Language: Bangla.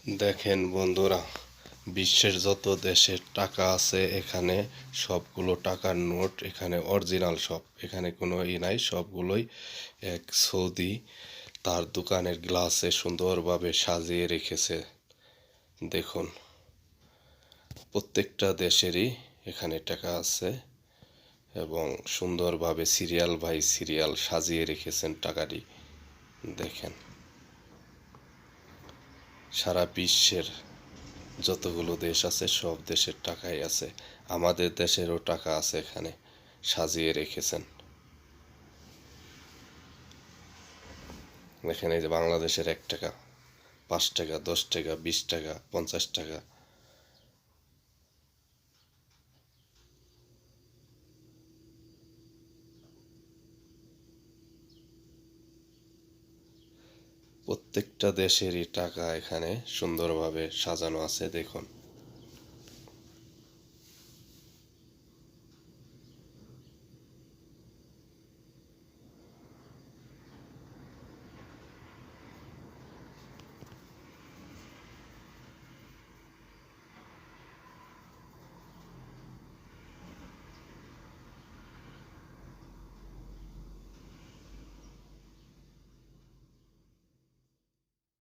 দেখেন বন্ধুরা, বিশ্বের যত দেশের টাকা আছে এখানে সবগুলো টাকার নোট এখানে অরিজিনাল সব, এখানে কোনো নাই, সবগুলোই এক সৌদি তার দোকানের গ্লাসে সুন্দরভাবে সাজিয়ে রেখেছে। দেখুন, প্রত্যেকটা দেশেরই এখানে টাকা আছে এবং সুন্দরভাবে সিরিয়াল বাই সিরিয়াল সাজিয়ে রেখেছেন টাকাটি। দেখেন, সারা বিশ্বের যতগুলো দেশ আছে সব দেশের টাকাই আছে, আমাদের দেশেরও টাকা আছে, এখানে সাজিয়ে রেখেছেন। এখানে যে বাংলাদেশের 1 টাকা, 5 টাকা, 10 টাকা, 20 টাকা, 50 টাকা। প্রত্যেকটা দেশেরই টাকা এখানে সুন্দরভাবে সাজানো আছে, দেখুন।